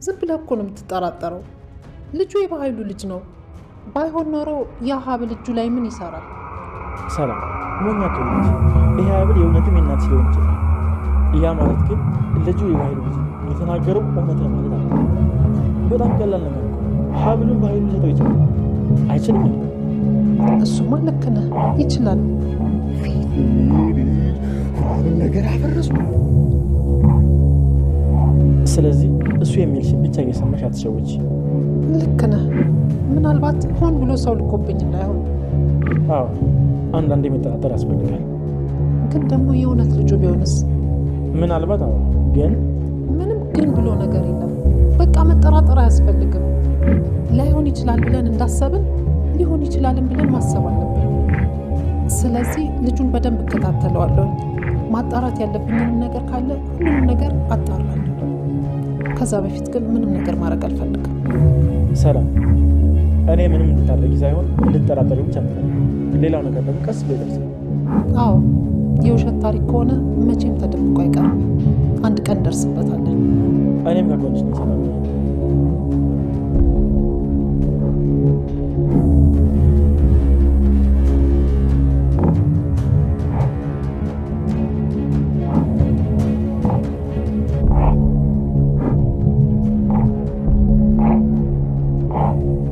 ዝም ብለህ እኮ ነው የምትጠራጠረው። ልጁ የበኃይሉ ልጅ ነው። ባይሆን ኖሮ ያ ሀብል እጁ ላይ ምን ይሰራል? ሰላም ሞኛቱ ልጅ ይሄ ሀብል የእውነትም የእናት ሊሆን ይችላል። ያ ማለት ግን ልጁ የበኃይሉ ልጅ የተናገረው እውነት ነው ማለት አለ። በጣም ቀላል ነገር ነው። ሀብሉን በኃይሉ ሊሰጠው ይችላል አይችልም? እሱማ ልክ ነህ፣ ይችላል። ሁሉንም ነገር አፈረሱ። ስለዚህ እሱ የሚልሽን ብቻ እየሰማሽ አትሸውጂ። ልክ ነህ። ምናልባት ሆን ብሎ ሰው ልኮብኝ እንዳይሆን። አዎ አንዳንዴ መጠራጠር ያስፈልጋል። ግን ደግሞ የእውነት ልጁ ቢሆንስ? ምናልባት አዎ። ግን ምንም ግን ብሎ ነገር የለም። በቃ መጠራጠር አያስፈልግም። ላይሆን ይችላል ብለን እንዳሰብን ሊሆን ይችላልን ብለን ማሰብ አለብን። ስለዚህ ልጁን በደንብ እከታተለዋለሁ። ማጣራት ያለብኝንም ነገር ካለ ሁሉንም ነገር አጣራለሁ። ከዛ በፊት ግን ምንም ነገር ማድረግ አልፈልግም። ሰላም፣ እኔ ምንም እንድታደርጊ ሳይሆን እንድጠራጠሪ ብቻ ነው። ሌላው ነገር ደግሞ ቀስ ብሎ ይደርሳል። አዎ የውሸት ታሪክ ከሆነ መቼም ተደብቆ አይቀርም። አንድ ቀን እንደርስበታለን። እኔም ከጎንሽ ነኝ ሰላም።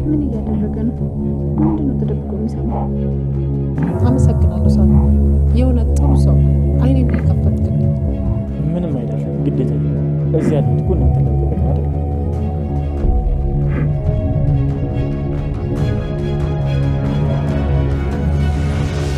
ምን እያደረገ ነው? ምንድነው ተደብቆ የሚሰማው? አመሰግናለሁ ሳ የእውነት ጥሩ ሰው። አይኔን የከፈትክልኝ። ምንም አይደለም፣ ግዴታ እዚህ ያሉት እኮ እናንተ ለመጠበቅ አይደል?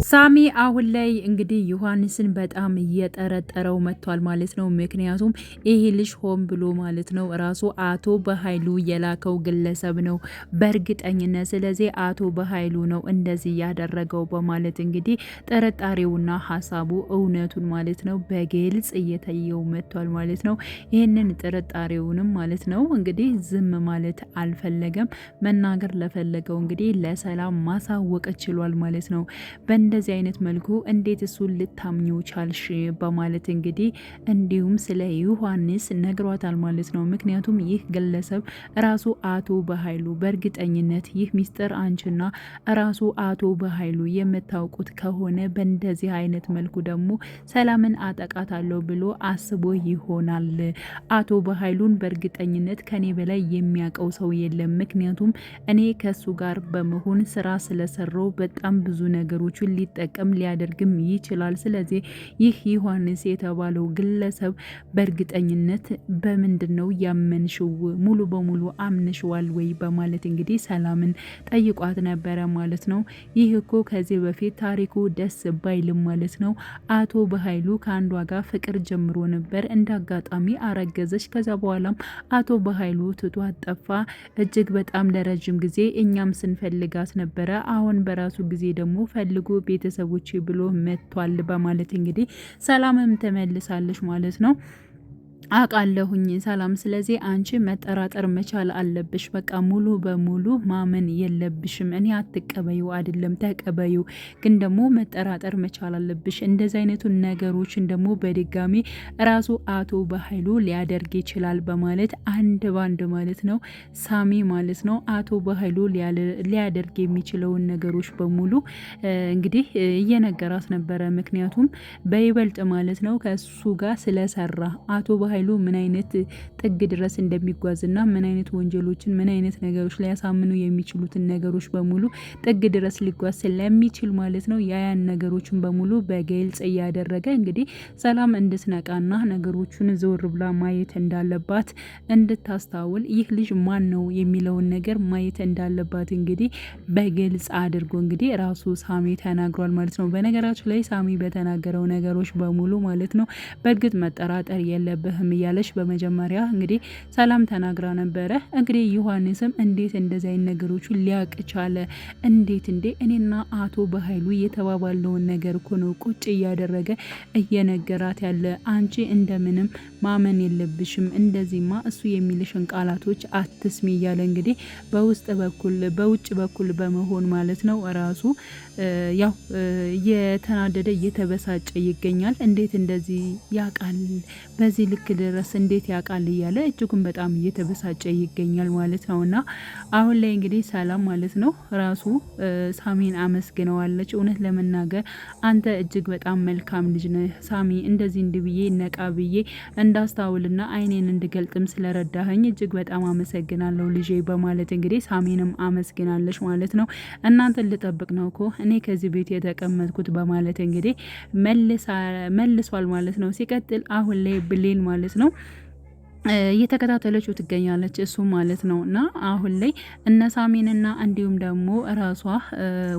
ሳሚ አሁን ላይ እንግዲህ ዮሐንስን በጣም እየጠረጠረው መጥቷል ማለት ነው። ምክንያቱም ይሄ ልጅ ሆን ብሎ ማለት ነው ራሱ አቶ በኃይሉ የላከው ግለሰብ ነው በእርግጠኝነት። ስለዚህ አቶ በኃይሉ ነው እንደዚህ ያደረገው በማለት እንግዲህ ጥርጣሬውና ሀሳቡ እውነቱን ማለት ነው በግልጽ እየታየው መጥቷል ማለት ነው። ይህንን ጥርጣሬውንም ማለት ነው እንግዲህ ዝም ማለት አልፈለገም። መናገር ለፈለገው እንግዲህ ለሰላም ማሳወቅ ችሏል ማለት ነው። በእንደዚህ አይነት መልኩ እንዴት እሱን ልታምኚው ቻልሽ በማለት እንግዲህ እንዲሁም ስለ ዮሐንስ ነግሯታል ማለት ነው። ምክንያቱም ይህ ግለሰብ ራሱ አቶ በኃይሉ በእርግጠኝነት ይህ ሚስጥር አንቺና ራሱ አቶ በኃይሉ የምታውቁት ከሆነ በእንደዚህ አይነት መልኩ ደግሞ ሰላምን አጠቃታለሁ ብሎ አስቦ ይሆናል። አቶ በኃይሉን በእርግጠኝነት ከኔ በላይ የሚያውቀው ሰው የለም። ምክንያቱም እኔ ከሱ ጋር በመሆን ስራ ስለሰራው በጣም ብዙ ነገሮችን ሊጠቀም ሊያደርግም ይችላል። ስለዚህ ይህ ዮሐንስ የተባለው ግለሰብ በእርግጠኝነት በምንድን ነው ያመንሽው? ሙሉ በሙሉ አምንሽዋል ወይ? በማለት እንግዲህ ሰላምን ጠይቋት ነበረ ማለት ነው። ይህ እኮ ከዚህ በፊት ታሪኩ ደስ ባይልም ማለት ነው አቶ በኃይሉ ከአንዷ ጋር ፍቅር ጀምሮ ነበር። እንደ አጋጣሚ አረገዘች። ከዛ በኋላም አቶ በኃይሉ ትቷት ጠፋ። እጅግ በጣም ለረጅም ጊዜ እኛም ስንፈልጋት ነበረ። አሁን በራሱ ጊዜ ደግሞ ፈልጎ ቤተሰቦች ብሎ መጥቷል በማለት እንግዲህ ሰላምም ተመልሳለች ማለት ነው። አውቃለሁኝ ሰላም፣ ስለዚህ አንቺ መጠራጠር መቻል አለብሽ። በቃ ሙሉ በሙሉ ማመን የለብሽም። እኔ አትቀበዩ አይደለም ተቀበዩ፣ ግን ደግሞ መጠራጠር መቻል አለብሽ። እንደዚህ አይነቱን ነገሮችን ደግሞ በድጋሚ ራሱ አቶ በኃይሉ ሊያደርግ ይችላል በማለት አንድ ባንድ ማለት ነው ሳሚ ማለት ነው አቶ በኃይሉ ሊያደርግ የሚችለውን ነገሮች በሙሉ እንግዲህ እየነገራት ነበረ። ምክንያቱም በይበልጥ ማለት ነው ከሱ ጋር ስለሰራ አቶ በኃይሉ ምን አይነት ጥግ ድረስ እንደሚጓዝና ምን አይነት ወንጀሎችን ምን አይነት ነገሮች ሊያሳምኑ የሚችሉትን ነገሮች በሙሉ ጥግ ድረስ ሊጓዝ ስለሚችል ማለት ነው ያን ነገሮችን በሙሉ በግልጽ እያደረገ እንግዲህ ሰላም እንድትነቃና ነገሮቹን ዘወር ብላ ማየት እንዳለባት እንድታስታውል ይህ ልጅ ማን ነው የሚለውን ነገር ማየት እንዳለባት እንግዲህ በግልጽ አድርጎ እንግዲህ ራሱ ሳሚ ተናግሯል ማለት ነው። በነገራችሁ ላይ ሳሚ በተናገረው ነገሮች በሙሉ ማለት ነው በእርግጥ መጠራጠር የለብህም እያለች በመጀመሪያ እንግዲህ ሰላም ተናግራ ነበረ። እንግዲህ ዮሐንስም እንዴት እንደዚህ አይነት ነገሮችን ሊያውቅ ቻለ? እንዴት እንዴ እኔና አቶ በኃይሉ የተባባለውን ነገር እኮ ነው ቁጭ እያደረገ እየነገራት ያለ። አንቺ እንደምንም ማመን የለብሽም፣ እንደዚህማ እሱ የሚልሽን ቃላቶች አትስሚ እያለ እንግዲህ በውጭ በኩል በመሆን ማለት ነው ራሱ ያው እየተናደደ እየተበሳጨ ይገኛል። እንዴት እንደዚህ ያውቃል? በዚህ ልክ ድረስ እንዴት ያውቃል እያለ እጅጉን በጣም እየተበሳጨ ይገኛል ማለት ነውና አሁን ላይ እንግዲህ ሰላም ማለት ነው ራሱ ሳሚን አመስግነዋለች። እውነት ለመናገር አንተ እጅግ በጣም መልካም ልጅ ነህ ሳሚ፣ እንደዚህ እንድብዬ ነቃ ብዬ እንዳስታውልና አይኔን እንድገልጥም ስለረዳኸኝ እጅግ በጣም አመሰግናለሁ ልጄ በማለት እንግዲህ ሳሚንም አመስግናለች ማለት ነው። እናንተን ልጠብቅ ነው እኮ እኔ ከዚህ ቤት የተቀመጥኩት በማለት እንግዲህ መልሷል ማለት ነው። ሲቀጥል አሁን ላይ ብሌን ማለት ነው እየተከታተለችው ትገኛለች እሱ ማለት ነው። እና አሁን ላይ እነ ሳሚንና እንዲሁም ደግሞ ራሷ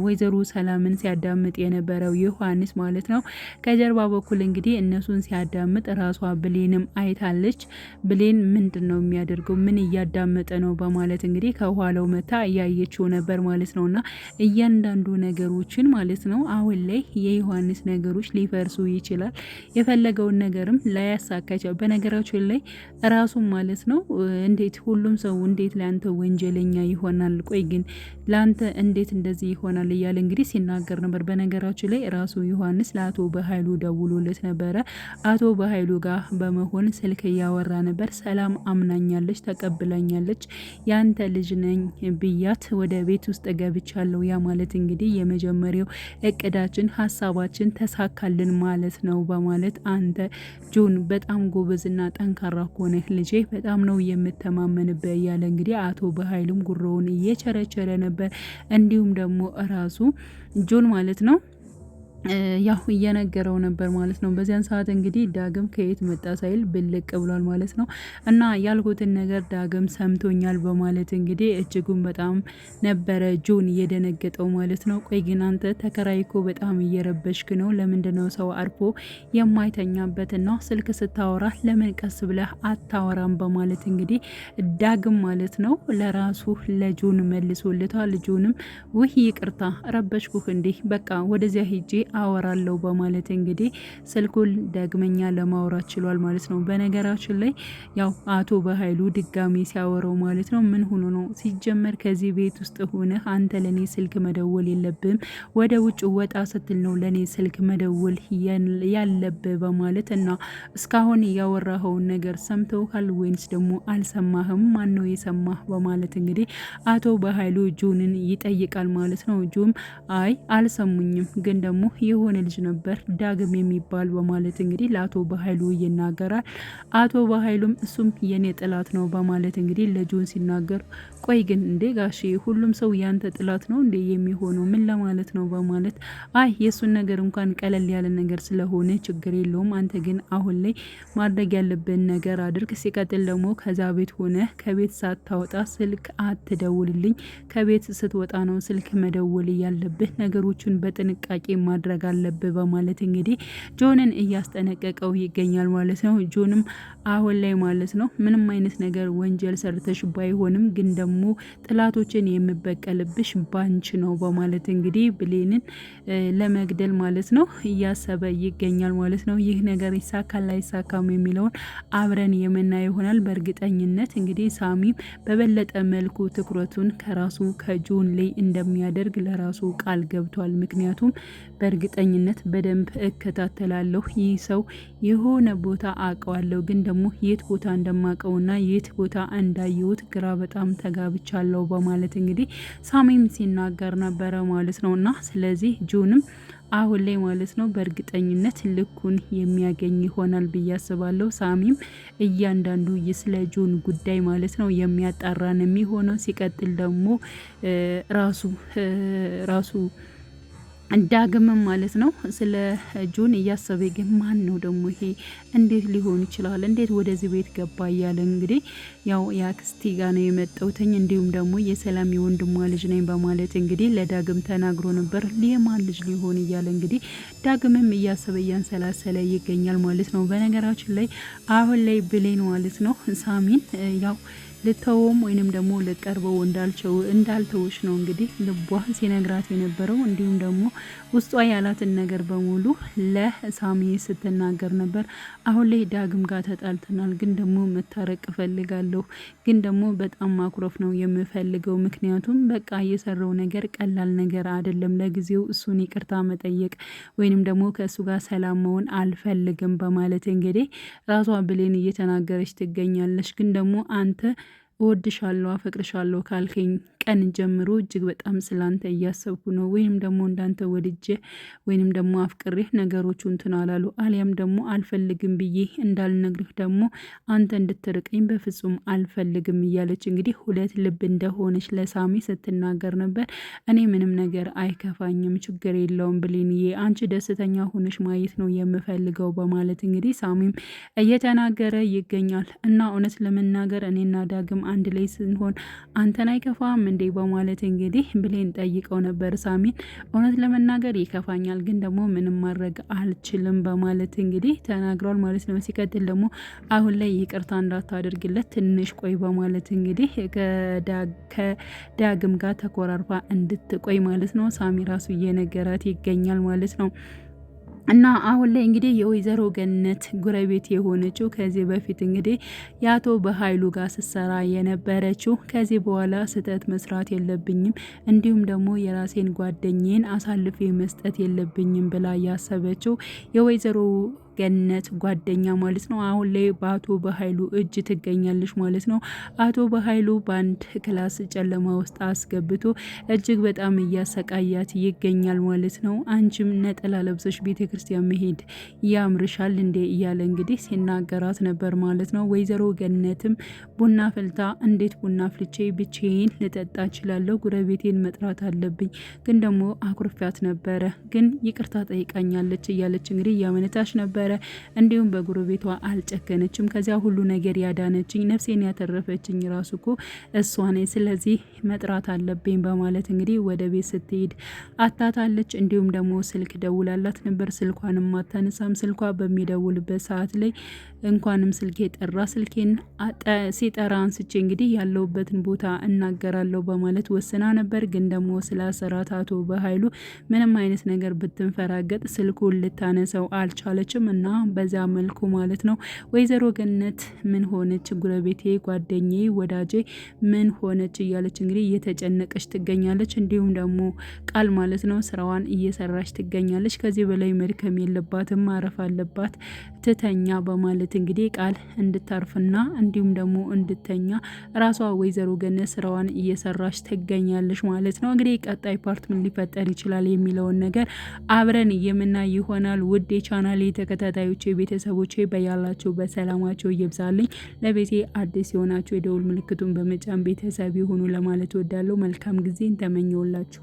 ወይዘሮ ሰላምን ሲያዳምጥ የነበረው ዮሐንስ ማለት ነው ከጀርባ በኩል እንግዲህ እነሱን ሲያዳምጥ ራሷ ብሌንም አይታለች። ብሌን ምንድን ነው የሚያደርገው ምን እያዳመጠ ነው በማለት እንግዲህ ከኋላው መታ እያየችው ነበር ማለት ነው። እና እያንዳንዱ ነገሮችን ማለት ነው አሁን ላይ የዮሐንስ ነገሮች ሊፈርሱ ይችላል። የፈለገውን ነገርም ላያሳካቸው በነገራችን ላይ ራሱ ማለት ነው። እንዴት ሁሉም ሰው እንዴት ላንተ ወንጀለኛ ይሆናል? ቆይ ግን ላንተ እንዴት እንደዚህ ይሆናል እያለ እንግዲህ ሲናገር ነበር። በነገራችን ላይ ራሱ ዮሐንስ ለአቶ በኃይሉ ደውሎለት ነበረ። አቶ በኃይሉ ጋር በመሆን ስልክ እያወራ ነበር። ሰላም አምናኛለች፣ ተቀብላኛለች፣ ያንተ ልጅ ነኝ ብያት ወደ ቤት ውስጥ ገብቻለሁ። ያ ማለት እንግዲህ የመጀመሪያው እቅዳችን ሀሳባችን ተሳካልን ማለት ነው በማለት አንተ ጆን በጣም ጎበዝና ጠንካራ ሆነ ልጄ በጣም ነው የምተማመንበት እያለ እንግዲህ አቶ በኃይሉም ጉሮውን እየቸረቸረ ነበር። እንዲሁም ደግሞ ራሱ ጆን ማለት ነው ያው እየነገረው ነበር ማለት ነው። በዚያን ሰዓት እንግዲህ ዳግም ከየት መጣ ሳይል ብልቅ ብሏል ማለት ነው። እና ያልኩትን ነገር ዳግም ሰምቶኛል በማለት እንግዲህ እጅጉን በጣም ነበረ ጆን እየደነገጠው ማለት ነው። ቆይ ግን አንተ ተከራይኮ በጣም እየረበሽክ ነው። ለምንድነው ሰው አርፎ የማይተኛበትና ስልክ ስታወራ ለምን ቀስ ብለህ አታወራም? በማለት እንግዲህ ዳግም ማለት ነው ለራሱ ለጆን መልሶልታል። ልጆንም ውህ ይቅርታ ረበሽኩህ እንዴ በቃ ወደዚያ ሂጄ አወራለሁ በማለት እንግዲህ ስልኩን ዳግመኛ ለማውራት ችሏል ማለት ነው። በነገራችን ላይ ያው አቶ በኃይሉ ድጋሚ ሲያወራው ማለት ነው ምን ሆኖ ነው ሲጀመር ከዚህ ቤት ውስጥ ሆነ አንተ ለኔ ስልክ መደወል የለብም ወደ ውጭ ወጣ ስትል ነው ለኔ ስልክ መደወል ያለብህ በማለት እና እስካሁን ያወራኸውን ነገር ሰምተውሃል ወይንስ ደግሞ አልሰማህም? ማን ነው የሰማህ? በማለት እንግዲህ አቶ በኃይሉ ጆንን ይጠይቃል ማለት ነው። ጆም አይ አልሰሙኝም፣ ግን ደግሞ የሆነ ልጅ ነበር ዳግም የሚባል በማለት እንግዲህ ለአቶ በኃይሉ ይናገራል። አቶ በኃይሉም እሱም የኔ ጥላት ነው በማለት እንግዲህ ለጆን ሲናገር ቆይ ግን እንዴ ጋሼ ሁሉም ሰው ያንተ ጥላት ነው እንዴ የሚሆነው ምን ለማለት ነው? በማለት አይ የሱን ነገር እንኳን ቀለል ያለ ነገር ስለሆነ ችግር የለውም፣ አንተ ግን አሁን ላይ ማድረግ ያለብን ነገር አድርግ። ሲቀጥል ደግሞ ከዛ ቤት ሆነ ከቤት ሳታወጣ ስልክ አትደውልልኝ፣ ከቤት ስትወጣ ነው ስልክ መደወል ያለብህ፣ ነገሮችን በጥንቃቄ ማድረግ አለብህ በማለት እንግዲህ ጆንን እያስጠነቀቀው ይገኛል ማለት ነው። ጆንም አሁን ላይ ማለት ነው ምንም አይነት ነገር ወንጀል ሰርተሽ ባይሆንም ግን ደግሞ ጥላቶችን የምበቀልብሽ ባንች ነው በማለት እንግዲህ ብሌንን ለመግደል ማለት ነው እያሰበ ይገኛል ማለት ነው። ይህ ነገር ይሳካል አይሳካም የሚለውን አብረን የምናየው ይሆናል። በእርግጠኝነት እንግዲህ ሳሚም በበለጠ መልኩ ትኩረቱን ከራሱ ከጆን ላይ እንደሚያደርግ ለራሱ ቃል ገብቷል። ምክንያቱም በእርግጠኝነት በደንብ እከታተላለሁ፣ ይህ ሰው የሆነ ቦታ አውቀዋለሁ፣ ግን ደግሞ የት ቦታ እንደማውቀውና የት ቦታ እንዳየሁት ግራ በጣም ተጋብቻለሁ በማለት እንግዲህ ሳሚም ሲናገር ነበረ ማለት ነው። እና ስለዚህ ጆንም አሁን ላይ ማለት ነው በእርግጠኝነት ልኩን የሚያገኝ ይሆናል ብዬ አስባለሁ። ሳሚም እያንዳንዱ ስለ ጆን ጉዳይ ማለት ነው የሚያጣራን የሚሆነው። ሲቀጥል ደግሞ ራሱ ዳግምም ማለት ነው ስለ ጆን እያሰበ ግን ማን ነው ደግሞ ይሄ እንዴት ሊሆን ይችላል? እንዴት ወደዚህ ቤት ገባ? እያለ እንግዲህ ያው የአክስቴ ጋ ነው የመጣሁትኝ እንዲሁም ደግሞ የሰላም የወንድሟ ልጅ ነኝ በማለት እንግዲህ ለዳግም ተናግሮ ነበር። የማን ልጅ ሊሆን እያለ እንግዲህ ዳግምም እያሰበ እያንሰላሰለ ይገኛል ማለት ነው። በነገራችን ላይ አሁን ላይ ብሌን ማለት ነው ሳሚን ያው ልተውም ወይንም ደግሞ ልቀርበው እንዳልተውሽ ነው እንግዲህ ልቧ ሲነግራት የነበረው። እንዲሁም ደግሞ ውስጧ ያላትን ነገር በሙሉ ለሳሚ ስትናገር ነበር። አሁን ላይ ዳግም ጋር ተጣልተናል፣ ግን ደግሞ መታረቅ እፈልጋለሁ፣ ግን ደግሞ በጣም ማኩረፍ ነው የምፈልገው። ምክንያቱም በቃ የሰራው ነገር ቀላል ነገር አይደለም። ለጊዜው እሱን ይቅርታ መጠየቅ ወይንም ደግሞ ከእሱ ጋር ሰላም መሆን አልፈልግም በማለት እንግዲህ ራሷ ብሌን እየተናገረች ትገኛለች። ግን ደግሞ አንተ እወድሻለሁ አፈቅርሻለሁ ካልከኝ ቀን ጀምሮ እጅግ በጣም ስላንተ እያሰብኩ ነው። ወይንም ደግሞ እንዳንተ ወድጄ ወይንም ደግሞ አፍቅሬህ ነገሮቹ እንትን አላሉ አሊያም ደግሞ አልፈልግም ብዬ እንዳልነግርህ ደግሞ አንተ እንድትርቀኝ በፍጹም አልፈልግም እያለች እንግዲህ ሁለት ልብ እንደሆነች ለሳሚ ስትናገር ነበር። እኔ ምንም ነገር አይከፋኝም፣ ችግር የለውም ብሌንዬ፣ አንቺ ደስተኛ ሆነሽ ማየት ነው የምፈልገው በማለት እንግዲህ ሳሚም እየተናገረ ይገኛል። እና እውነት ለመናገር እኔና ዳግም አንድ ላይ ስንሆን አንተን አይከፋም እንዴ በማለት እንግዲህ ብሌን ጠይቀው ነበር ሳሚን። እውነት ለመናገር ይከፋኛል፣ ግን ደግሞ ምንም ማድረግ አልችልም በማለት እንግዲህ ተናግሯል ማለት ነው። ሲቀጥል ደግሞ አሁን ላይ ይቅርታ እንዳታደርግለት ትንሽ ቆይ በማለት እንግዲህ ከዳግም ጋር ተኮራርፋ እንድትቆይ ማለት ነው ሳሚ ራሱ እየነገራት ይገኛል ማለት ነው። እና አሁን ላይ እንግዲህ የወይዘሮ ገነት ጉረቤት የሆነችው ከዚህ በፊት እንግዲህ የአቶ በኃይሉ ጋር ስትሰራ የነበረችው ከዚህ በኋላ ስህተት መስራት የለብኝም እንዲሁም ደግሞ የራሴን ጓደኛዬን አሳልፌ መስጠት የለብኝም ብላ ያሰበችው የወይዘሮ ገነት ጓደኛ ማለት ነው አሁን ላይ በአቶ በኃይሉ እጅ ትገኛለች ማለት ነው። አቶ በኃይሉ በአንድ ክላስ ጨለማ ውስጥ አስገብቶ እጅግ በጣም እያሰቃያት ይገኛል ማለት ነው። አንቺም ነጠላ ለብሰሽ ቤተ ክርስቲያን መሄድ ያምርሻል እንዴ እያለ እንግዲህ ሲናገራት ነበር ማለት ነው። ወይዘሮ ገነትም ቡና ፈልታ እንዴት ቡና ፍልቼ ብቻዬን ልጠጣ እችላለሁ? ጉረቤቴን መጥራት አለብኝ፣ ግን ደግሞ አኩርፊያት ነበረ፣ ግን ይቅርታ ጠይቃኛለች እያለች እንግዲህ እያመነታች ነበር። እንዲሁም በጉረቤቷ አልጨከነችም። ከዚያ ሁሉ ነገር ያዳነችኝ ነፍሴን ያተረፈችኝ ራሱ እኮ እሷ ነኝ፣ ስለዚህ መጥራት አለብኝ በማለት እንግዲህ ወደ ቤት ስትሄድ አታታለች። እንዲሁም ደግሞ ስልክ ደውላላት ነበር፣ ስልኳንም አታነሳም። ስልኳ በሚደውልበት ሰዓት ላይ እንኳንም ስልኬ ጠራ፣ ስልኬን ሲጠራ አንስቼ እንግዲህ ያለውበትን ቦታ እናገራለሁ በማለት ወስና ነበር። ግን ደግሞ ስላሰራት አቶ በኃይሉ ምንም አይነት ነገር ብትንፈራገጥ ስልኩን ልታነሰው አልቻለችም። እና በዛ መልኩ ማለት ነው ወይዘሮ ገነት ምን ሆነች፣ ጉረቤቴ፣ ጓደኛዬ፣ ወዳጄ ምን ሆነች እያለች እንግዲህ እየተጨነቀች ትገኛለች። እንዲሁም ደግሞ ቃል ማለት ነው ስራዋን እየሰራች ትገኛለች። ከዚህ በላይ መድከም የለባትም ማረፍ አለባት ትተኛ በማለት እንግዲህ ቃል እንድታርፍና እንዲሁም ደግሞ እንድተኛ ራሷ ወይዘሮ ገነት ስራዋን እየሰራች ትገኛለች ማለት ነው። እንግዲህ ቀጣይ ፓርት ምን ሊፈጠር ይችላል የሚለውን ነገር አብረን የምናይ ይሆናል። ውድ የቻናሌ ተከታታዮቼ ቤተሰቦቼ በያላችሁ በሰላማቸው ይብዛልኝ። ለቤቴ አዲስ የሆናችሁ የደውል ምልክቱን በመጫን ቤተሰብ ይሁኑ ለማለት ወዳለሁ። መልካም ጊዜን ተመኘውላችሁ።